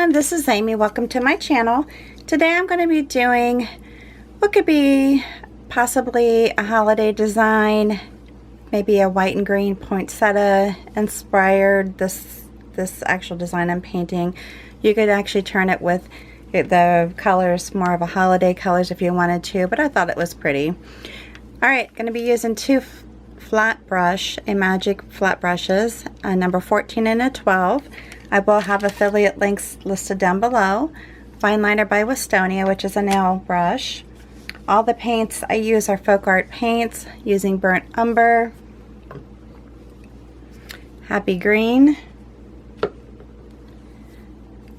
everyone, this is Amy. Welcome to my channel. Today I'm going to be doing what could be possibly a holiday design, maybe a white and green poinsettia inspired this actual design I'm painting. You could actually turn it with the colors more of a holiday colors if you wanted to, but I thought it was pretty. Alright, going to be using two flat brush, Amagic flat brushes, a number 14 and a 12. I will have affiliate links listed down below. Fine Liner by Westonia, which is a nail brush. All the paints I use are FolkArt paints using Burnt Umber, Happy Green,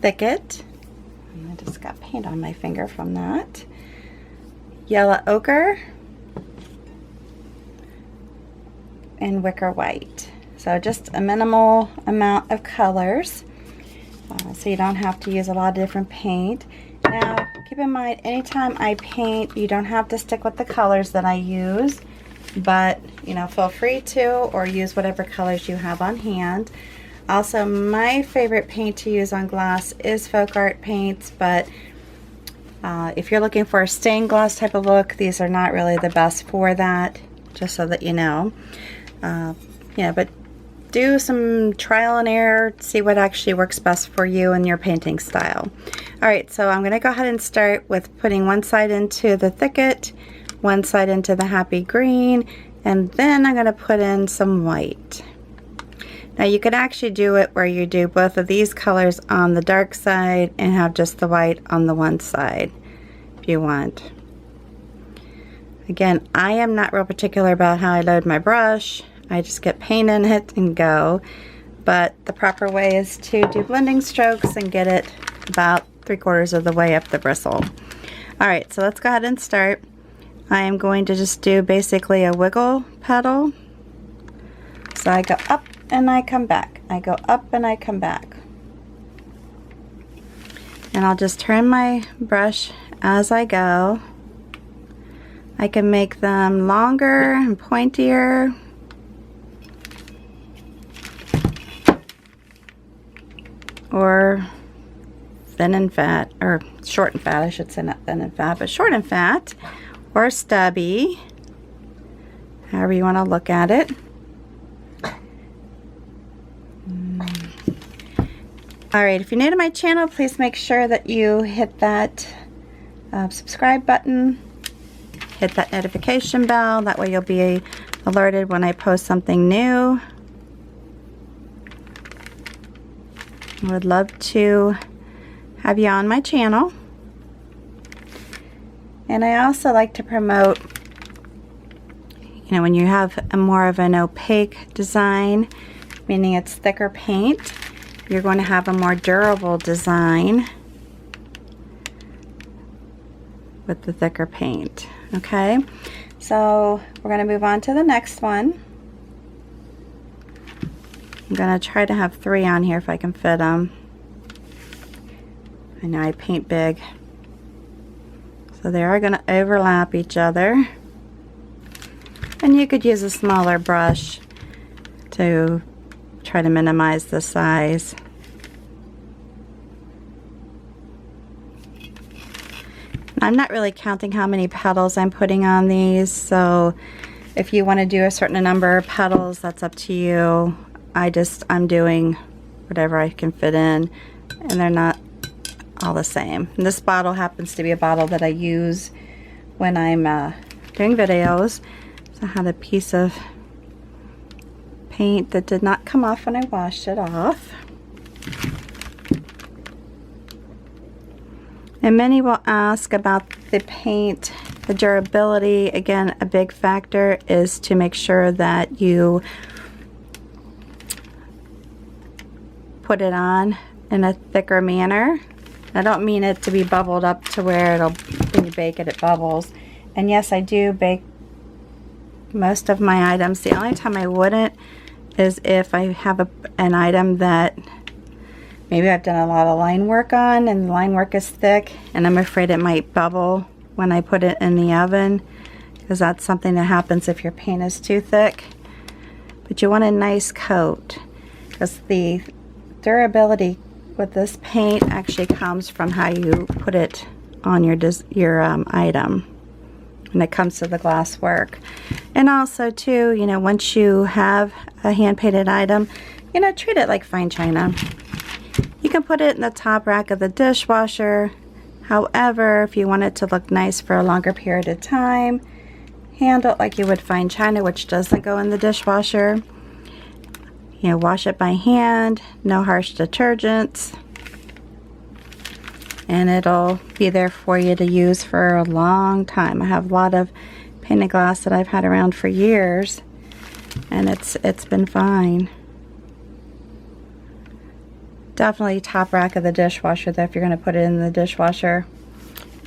Thicket, I just got paint on my finger from that, Yellow Ochre, and Wicker White. So just a minimal amount of colors, so you don't have to use a lot of different paint. Now keep in mind, anytime I paint, you don't have to stick with the colors that I use, but you know, feel free to, or use whatever colors you have on hand. Also, my favorite paint to use on glass is FolkArt paints, but if you're looking for a stained glass type of look, these are not really the best for that, just so that you know. Yeah, but do some trial and error, see what actually works best for you and your painting style. Alright, so I'm going to go ahead and start with putting one side into the Thicket, one side into the Happy Green, and then I'm going to put in some white. Now you could actually do it where you do both of these colors on the dark side and have just the white on the one side if you want. Again, I am not real particular about how I load my brush. I just get paint in it and go. But the proper way is to do blending strokes and get it about 3/4 of the way up the bristle. Alright, so let's go ahead and start. I am going to just do basically a wiggle petal. So I go up and I come back. I go up and I come back. And I'll just turn my brush as I go. I can make them longer and pointier. Or thin and fat, or short and fat, I should say, not thin and fat, but short and fat, or stubby, however you want to look at it. Alright, if you're new to my channel, please make sure that you hit that subscribe button, hit that notification bell, that way you'll be alerted when I post something new. I would love to have you on my channel. And I also like to promote, you know, when you have a more of an opaque design, meaning it's thicker paint, you're going to have a more durable design with the thicker paint. Okay, so we're going to move on to the next one. I'm going to try to have 3 on here if I can fit them. I know I paint big. So they are going to overlap each other. And you could use a smaller brush to try to minimize the size. I'm not really counting how many petals I'm putting on these, so if you want to do a certain number of petals, that's up to you. I'm doing whatever I can fit in, and they're not all the same. And this bottle happens to be a bottle that I use when I'm doing videos. So I had a piece of paint that did not come off when I washed it off. And many will ask about the paint, the durability. Again, a big factor is to make sure that you put it on in a thicker manner. I don't mean it to be bubbled up to where it'll, when you bake it, it bubbles. And yes, I do bake most of my items. The only time I wouldn't is if I have an item that maybe I've done a lot of line work on and the line work is thick and I'm afraid it might bubble when I put it in the oven, because that's something that happens if your paint is too thick. But you want a nice coat, because the durability with this paint actually comes from how you put it on your item when it comes to the glass work. And also too, you know, once you have a hand-painted item, you know, treat it like fine china. You can put it in the top rack of the dishwasher. However, if you want it to look nice for a longer period of time, handle it like you would fine china, which doesn't go in the dishwasher. You know, wash it by hand, no harsh detergents, and it'll be there for you to use for a long time. I have a lot of painted glass that I've had around for years, and it's been fine. Definitely top rack of the dishwasher though. If you're going to put it in the dishwasher,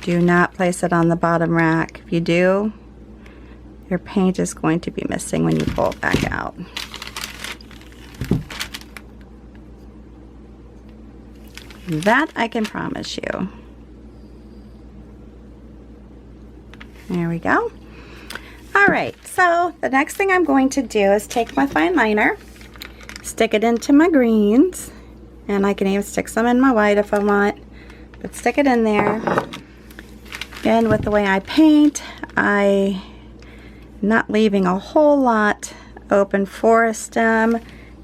do not place it on the bottom rack. If you do, your paint is going to be missing when you pull it back out. That I can promise you. There we go. Alright, so the next thing I'm going to do is take my fine liner, stick it into my greens, and I can even stick some in my white if I want, but stick it in there. And with the way I paint, I'm not leaving a whole lot open for a stem,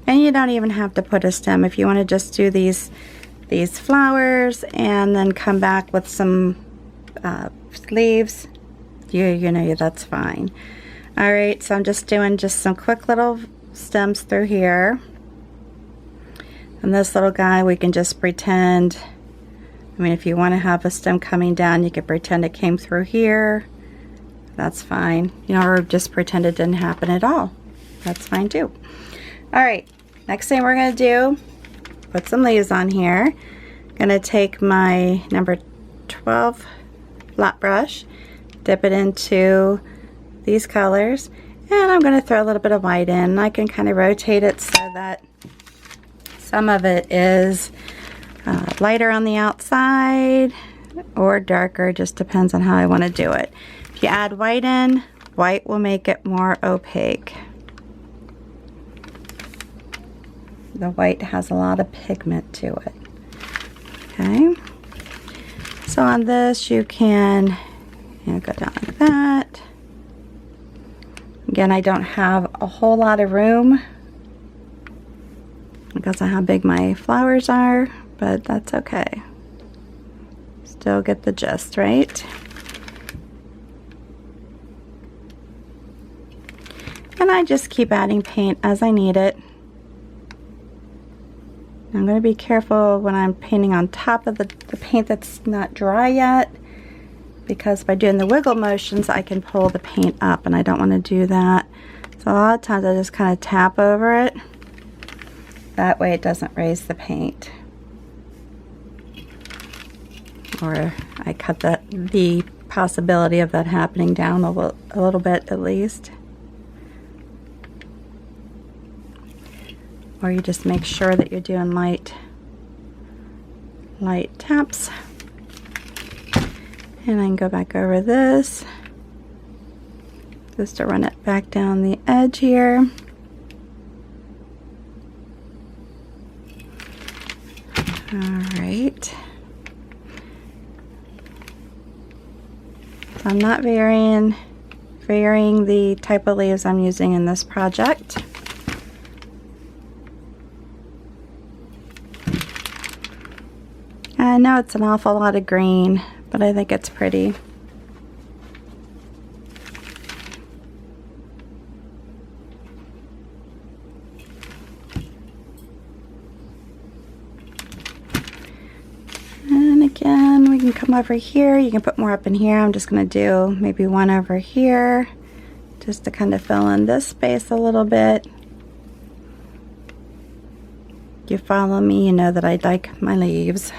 and you don't even have to put a stem. If you want to just do these flowers and then come back with some leaves, you know, that's fine. Alright, so I'm just doing some quick little stems through here. And this little guy, we can just pretend, I mean, if you want to have a stem coming down, you can pretend it came through here. That's fine. You know, or just pretend it didn't happen at all. That's fine too. Alright, next thing we're going to do, put some leaves on here. I'm going to take my number 12 flat brush, dip it into these colors, and I'm going to throw a little bit of white in. I can kind of rotate it so that some of it is lighter on the outside or darker, just depends on how I want to do it. If you add white in, white will make it more opaque. The white has a lot of pigment to it. Okay, so on this you can go down like that. Again, I don't have a whole lot of room because of how big my flowers are, but that's okay. Still get the gist, right? And I just keep adding paint as I need it. I'm going to be careful when I'm painting on top of the paint that's not dry yet, because by doing the wiggle motions I can pull the paint up, and I don't want to do that. So a lot of times I just kind of tap over it. That way it doesn't raise the paint. Or I cut the possibility of that happening down a little bit at least. Or you just make sure that you're doing light taps. And I can go back over this just to run it back down the edge here. Alright. So I'm not varying the type of leaves I'm using in this project. I know it's an awful lot of green, but I think it's pretty. And again, we can come over here. You can put more up in here. I'm just going to do maybe one over here just to kind of fill in this space a little bit. If you follow me, you know that I like my leaves.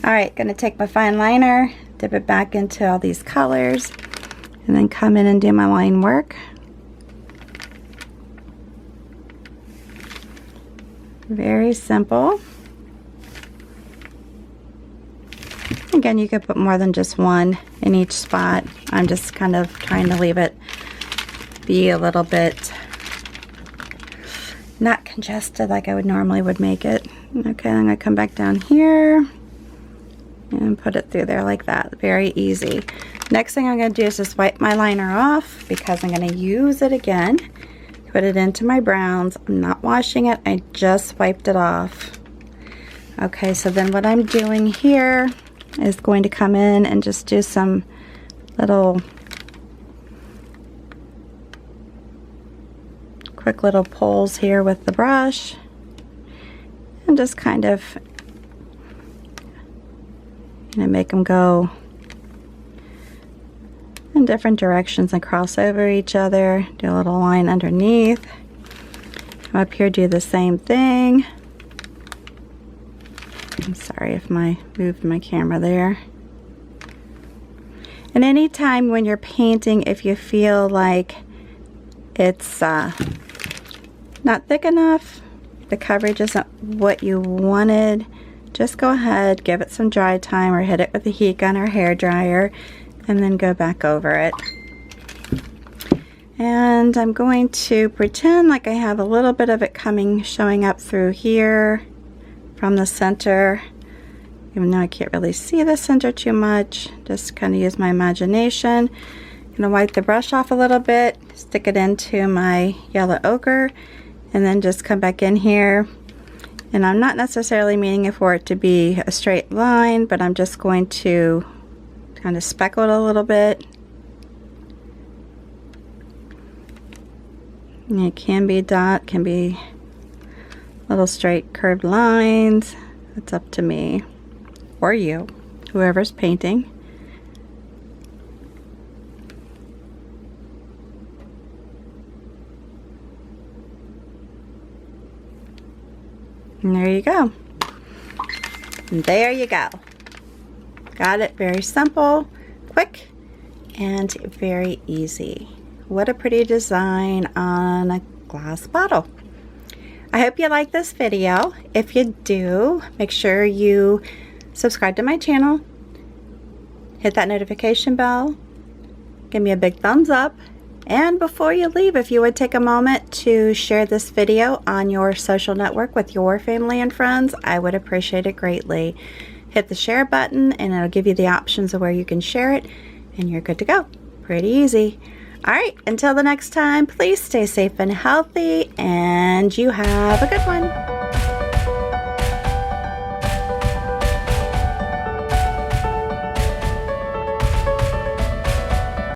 Alright, going to take my fine liner, dip it back into all these colors, and then come in and do my line work. Very simple. Again, you could put more than just one in each spot. I'm just kind of trying to leave it be a little bit not congested like I would normally make it. Okay, I'm gonna come back down here and put it through there like that. Very easy. Next thing I'm gonna do is just wipe my liner off because I'm gonna use it again. Put it into my browns. I'm not washing it, I just wiped it off. Okay, so then what I'm doing here is going to come in and just do some little quick little pulls here with the brush and just kind of make them go in different directions and cross over each other. Do a little line underneath. Come up here, do the same thing. I'm sorry if I moved my camera there. And anytime when you're painting, if you feel like it's not thick enough, the coverage isn't what you wanted, just go ahead, give it some dry time or hit it with a heat gun or hair dryer and then go back over it. And I'm going to pretend like I have a little bit of it showing up through here from the center, even though I can't really see the center too much. Just kind of use my imagination. I'm gonna wipe the brush off a little bit, stick it into my yellow ochre, and then just come back in here. And I'm not necessarily meaning for it to be a straight line, but I'm just going to kind of speckle it a little bit. And it can be dot, can be little straight curved lines. It's up to me or you, whoever's painting. And there you go. And there you go. Got it. Very simple, quick, and very easy. What a pretty design on a glass bottle. I hope you like this video. If you do, make sure you subscribe to my channel, hit that notification bell, give me a big thumbs up, and before you leave, if you would take a moment to share this video on your social network with your family and friends, I would appreciate it greatly. Hit the share button and it'll give you the options of where you can share it, and you're good to go. Pretty easy. Alright, until the next time, please stay safe and healthy, and you have a good one.